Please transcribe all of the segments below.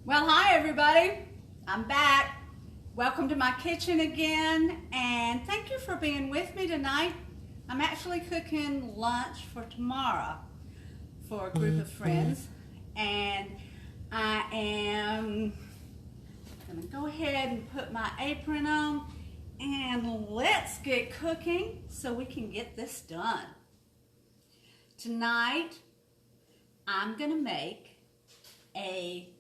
Well, hi everybody. I'm back. Welcome to my kitchen again, and thank you for being with me tonight. I'm actually cooking lunch for tomorrow for a group of friends, and I am going to go ahead and put my apron on, and let's get cooking so we can get this done. Tonight, I'm going to make a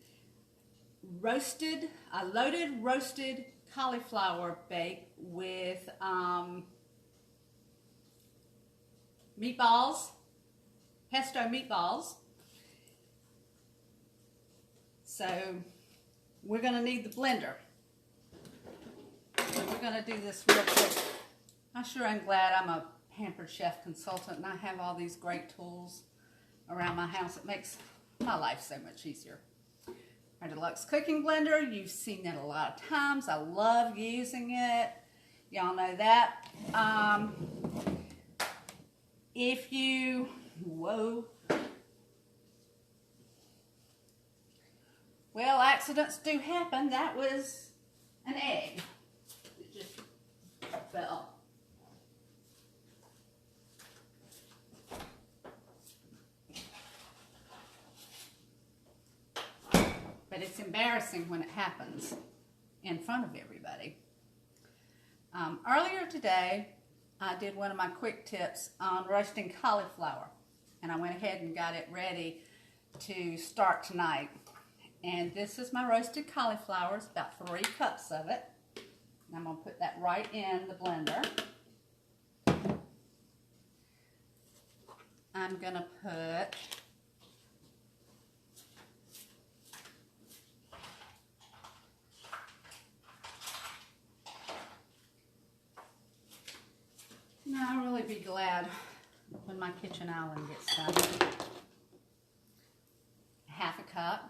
loaded roasted cauliflower bake with meatballs, pesto meatballs. So we're going to need the blender. So we're going to do this real quick. I sure am glad I'm a pampered chef consultant and I have all these great tools around my house. It makes my life so much easier. Our deluxe cooking blender, you've seen that a lot of times. I love using it. Y'all know that. Well, accidents do happen. That was an egg. It just fell. But it's embarrassing when it happens in front of everybody. Earlier today, I did one of my quick tips on roasting cauliflower, and I went ahead and got it ready to start tonight. And this is my roasted cauliflower. It's about 3 cups of it. And I'm going to put that right in the blender. I'm going to put I'll really be glad when my kitchen island gets done. 1/2 cup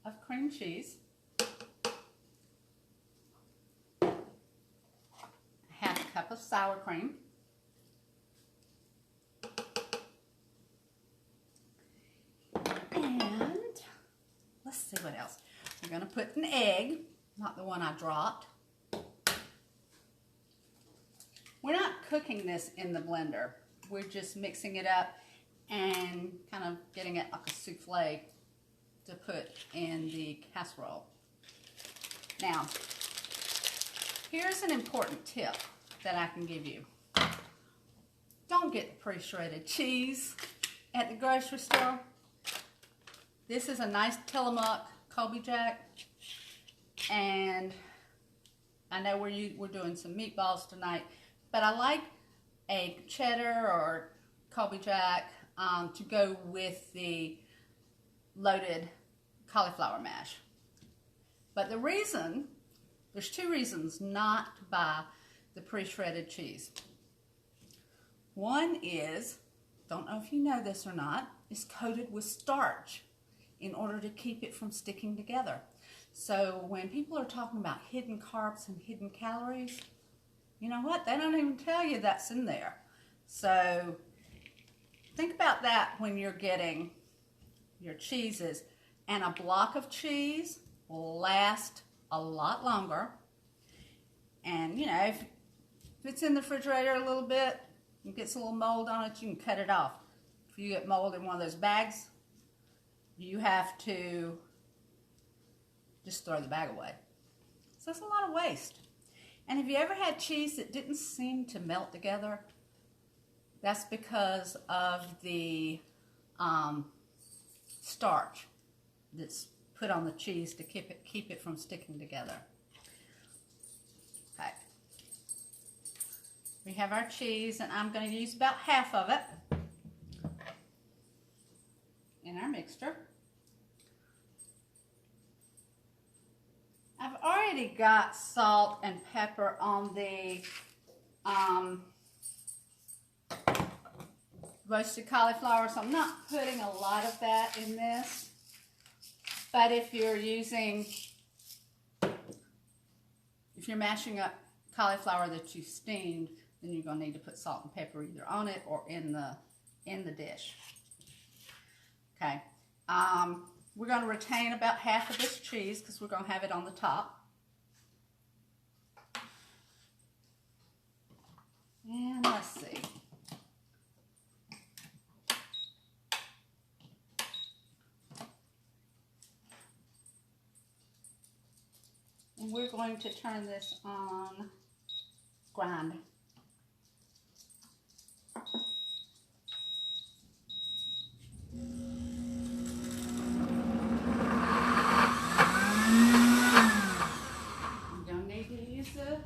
of cream cheese. 1/2 cup of sour cream. And let's see what else. We're going to put an egg, not the one I dropped. We're not cooking this in the blender. We're just mixing it up and kind of getting it like a souffle to put in the casserole. Now, here's an important tip that I can give you. Don't get the pre-shredded cheese at the grocery store. This is a nice Tillamook Colby Jack, and I know we're doing some meatballs tonight. But I like a cheddar or Colby Jack to go with the loaded cauliflower mash. But there's 2 reasons not to buy the pre-shredded cheese. One is, don't know if you know this or not, it's coated with starch in order to keep it from sticking together. So when people are talking about hidden carbs and hidden calories, you know what? They don't even tell you that's in there. So think about that when you're getting your cheeses. And a block of cheese will last a lot longer. And you know, if it's in the refrigerator a little bit and gets a little mold on it, you can cut it off. If you get mold in one of those bags, you have to just throw the bag away. So that's a lot of waste. And have you ever had cheese that didn't seem to melt together? That's because of the starch that's put on the cheese to keep it from sticking together. Okay. We have our cheese, and I'm going to use about half of it in our mixture. I've already got salt and pepper on the roasted cauliflower, so I'm not putting a lot of that in this. But if you're mashing up cauliflower that you steamed, then you're going to need to put salt and pepper either on it or in the dish. Okay. We're going to retain about half of this cheese because we're going to have it on the top. And let's see. And we're going to turn this on grind. I'm going to need to use the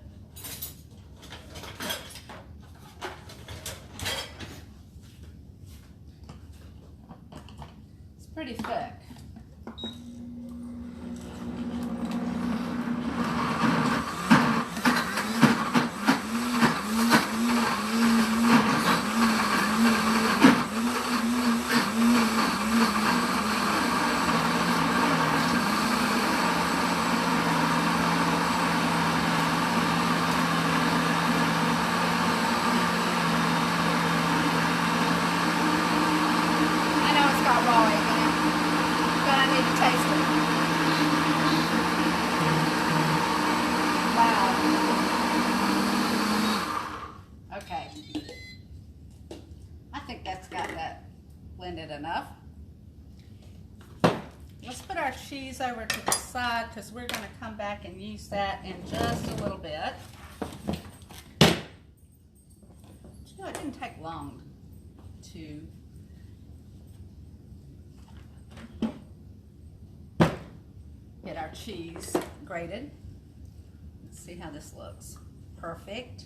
pretty thick. Okay, I think that's got that blended enough. Let's put our cheese over to the side because we're going to come back and use that in just a little bit. You know, it didn't take long to get our cheese grated. Let's see how this looks. Perfect.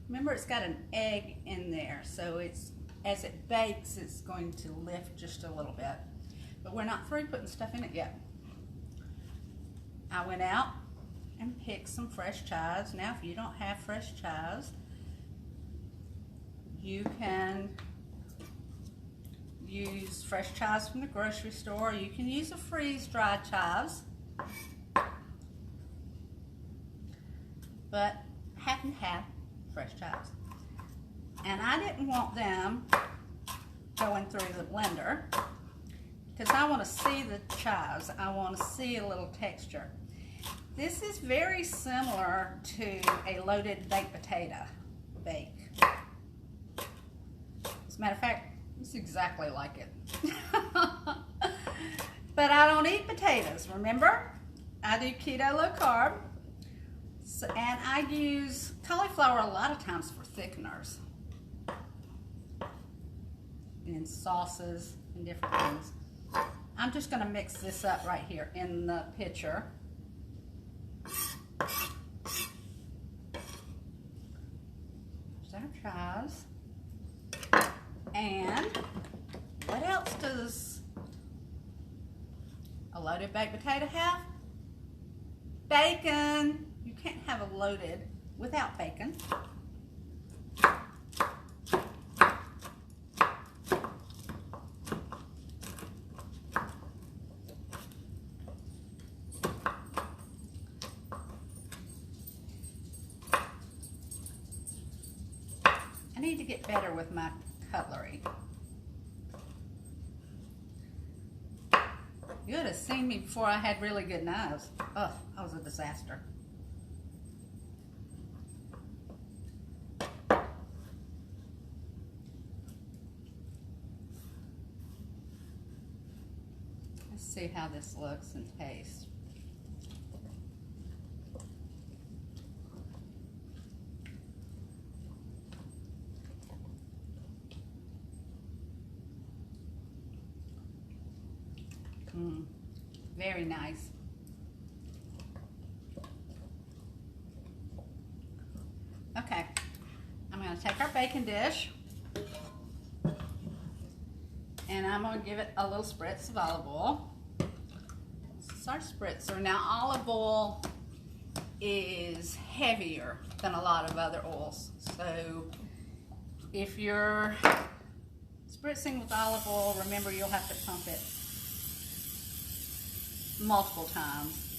Remember, it's got an egg in there, so as it bakes, it's going to lift just a little bit. But we're not through putting stuff in it yet. I went out and picked some fresh chives. Now, if you don't have fresh chives, you can use fresh chives from the grocery store. You can use a freeze-dried chives. But I happen to have fresh chives. And I didn't want them going through the blender because I want to see the chives. I want to see a little texture. This is very similar to a loaded baked potato bake. As a matter of fact, it's exactly like it. But I don't eat potatoes, remember? I do keto low carb. So, and I use cauliflower a lot of times for thickeners. In sauces and different things. I'm just going to mix this up right here in the pitcher. There's our chives. And what else does a loaded baked potato have? Bacon. You can't have a loaded without bacon. I need to get better with my cutlery. You would have seen me before I had really good knives. Oh, I was a disaster. Let's see how this looks and tastes. Very nice. Okay, I'm going to take our bacon dish and I'm going to give it a little spritz of olive oil. This is our spritzer. Now, olive oil is heavier than a lot of other oils, so if you're spritzing with olive oil, remember you'll have to pump it multiple times.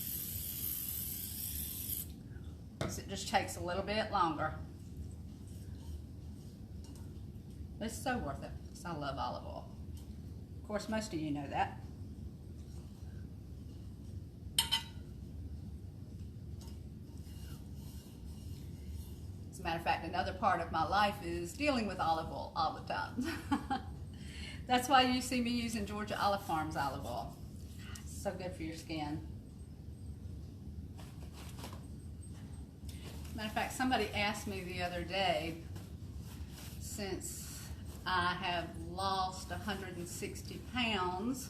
It just takes a little bit longer. It's so worth it because I love olive oil. Of course, most of you know that. As a matter of fact, another part of my life is dealing with olive oil all the time. That's why you see me using Georgia Olive Farms olive oil. It's so good for your skin. Matter of fact, somebody asked me the other day, since I have lost 160 pounds,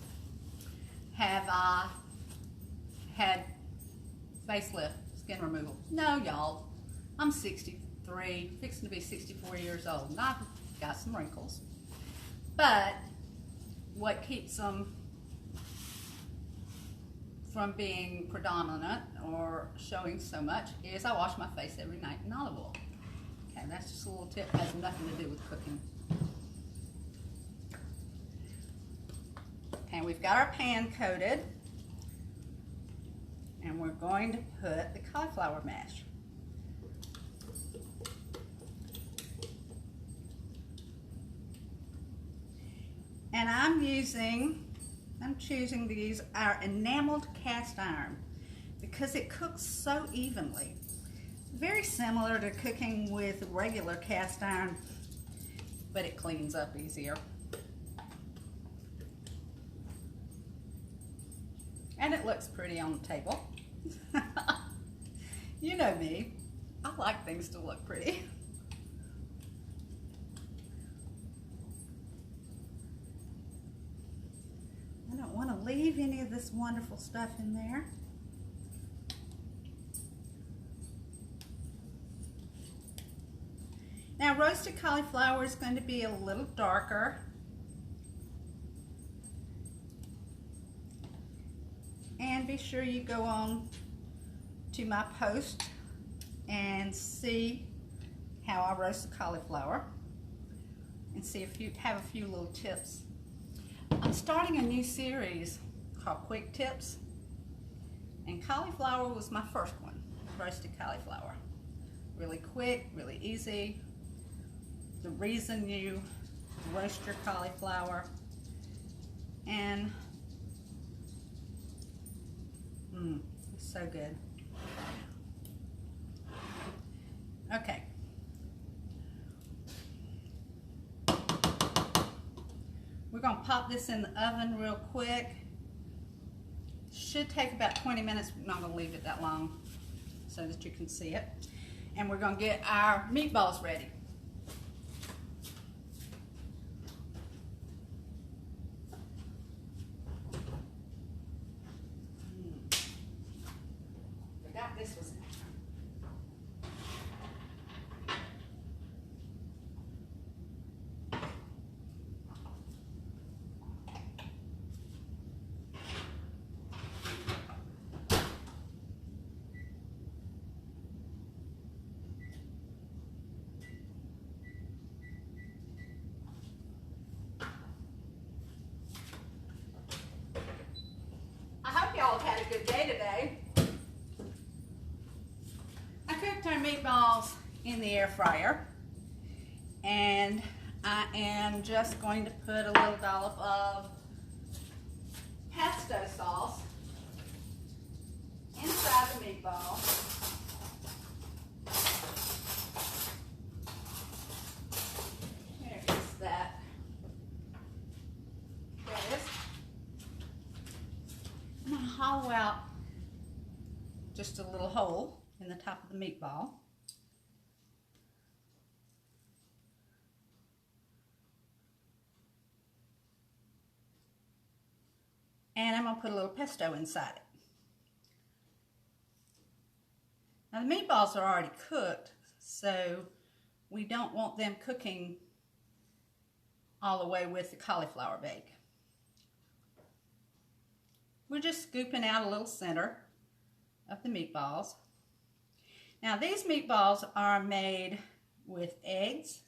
have I had facelift, skin removal? No, y'all. I'm 63, fixing to be 64 years old, and I've got some wrinkles. But what keeps them from being predominant or showing so much is I wash my face every night in olive oil. Okay, that's just a little tip, has nothing to do with cooking. Okay, we've got our pan coated, and we're going to put the cauliflower mash. And I'm choosing to use our enameled cast iron because it cooks so evenly. Very similar to cooking with regular cast iron, but it cleans up easier. And it looks pretty on the table. You know me, I like things to look pretty. I don't want to leave any of this wonderful stuff in there. Now, roasted cauliflower is going to be a little darker. And be sure you go on to my post and see how I roast the cauliflower and see if you have a few little tips. I'm starting a new series called Quick Tips, and cauliflower was my first one, roasted cauliflower. Really quick, really easy. The reason you roast your cauliflower, and it's so good. Okay. We're going to pop this in the oven real quick. Should take about 20 minutes. We're not going to leave it that long so that you can see it. And we're going to get our meatballs ready. Forgot this was in there. Y'all had a good day today. I cooked our meatballs in the air fryer, and I am just going to put a little dollop of pesto sauce inside the meatball. There is that. There it is. I'm going to hollow out just a little hole in the top of the meatball. And I'm going to put a little pesto inside it. Now the meatballs are already cooked, so we don't want them cooking all the way with the cauliflower bake. We're just scooping out a little center of the meatballs. Now these meatballs are made with eggs,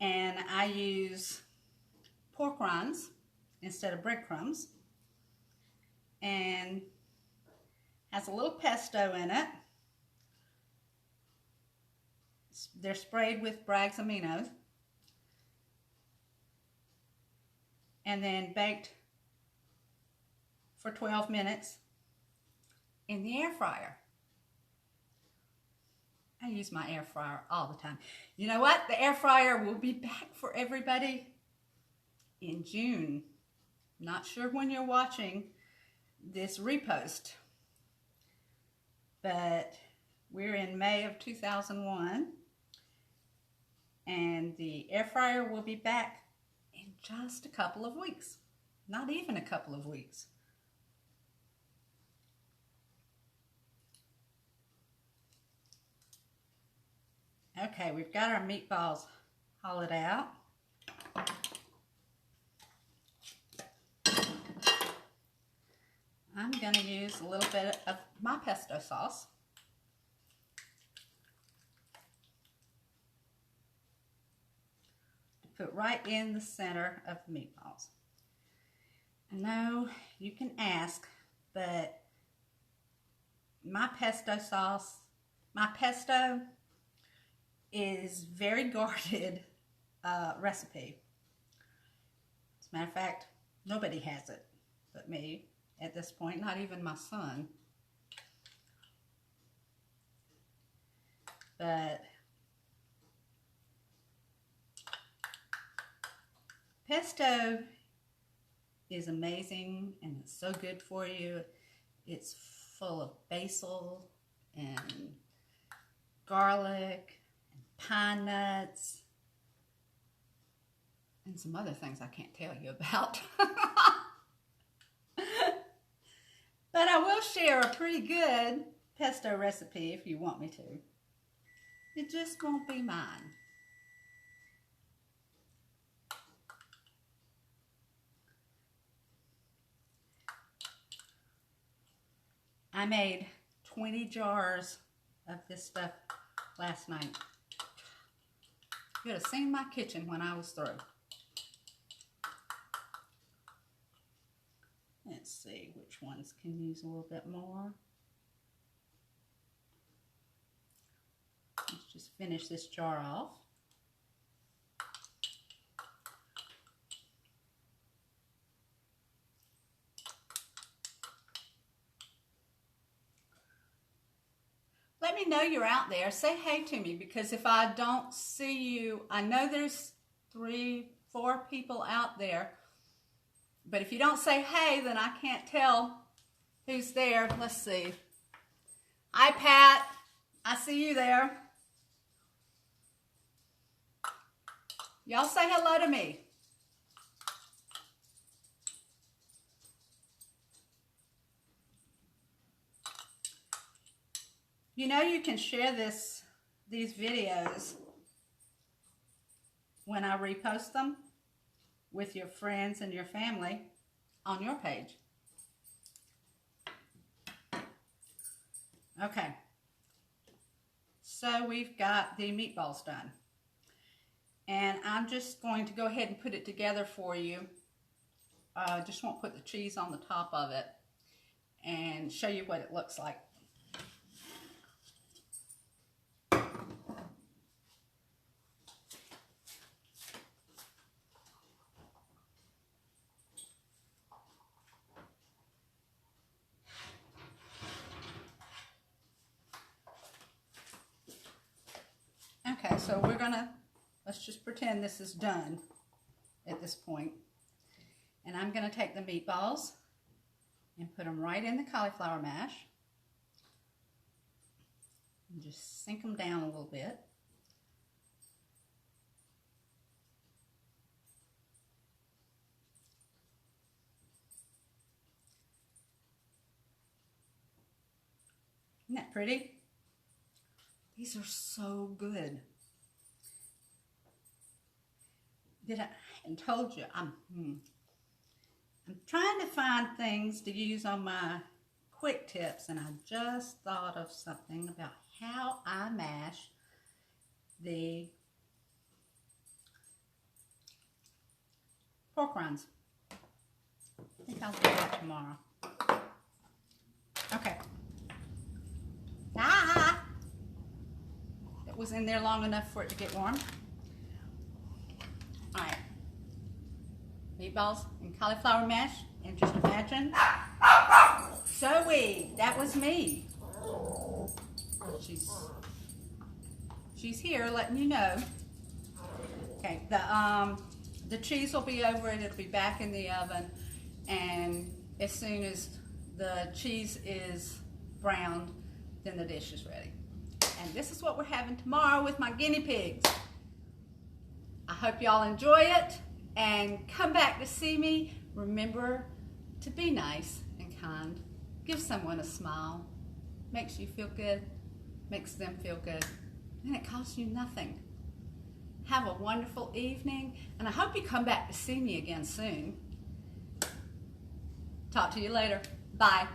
and I use pork rinds instead of breadcrumbs, and has a little pesto in it. They're sprayed with Bragg's aminos. and then baked for 12 minutes in the air fryer. I use my air fryer all the time. You know what? The air fryer will be back for everybody in June. Not sure when you're watching this repost, but we're in May of 2001, and the air fryer will be back in just a couple of weeks. Not even a couple of weeks. Okay, we've got our meatballs hollowed out. I'm going to use a little bit of my pesto sauce. To put right in the center of the meatballs. I know you can ask, but my pesto is very guarded recipe. As a matter of fact, nobody has it but me at this point, not even my son. But pesto is amazing and it's so good for you. It's full of basil and garlic and pine nuts and some other things I can't tell you about. But I will share a pretty good pesto recipe if you want me to. It just won't be mine. I made 20 jars of this stuff last night. You would have seen my kitchen when I was through. Let's see which ones can use a little bit more. Let's just finish this jar off. Let me know you're out there. Say hey to me, because if I don't see you, I know there's 3, 4 people out there. But if you don't say hey, then I can't tell who's there. Let's see. Hi, Pat. I see you there. Y'all say hello to me. You know you can share these videos when I repost them with your friends and your family on your page. Okay, so we've got the meatballs done. And I'm just going to go ahead and put it together for you. Just won't put the cheese on the top of it and show you what it looks like. Okay, so let's just pretend this is done at this point. And I'm going to take the meatballs and put them right in the cauliflower mash. And just sink them down a little bit. Isn't that pretty? These are so good. I hadn't told you, I'm trying to find things to use on my quick tips, and I just thought of something about how I mash the pork rinds. I think I'll do that tomorrow. Okay. It was in there long enough for it to get warm. All right. meatballs and cauliflower mash. And just imagine, Zoe, that was me. She's here letting you know. Okay, the cheese will be over it. It'll be back in the oven, and as soon as the cheese is browned, then the dish is ready. And this is what we're having tomorrow with my guinea pigs. I hope y'all enjoy it and come back to see me. Remember to be nice and kind. Give someone a smile. Makes you feel good, makes them feel good, and it costs you nothing. Have a wonderful evening, and I hope you come back to see me again soon. Talk to you later. Bye.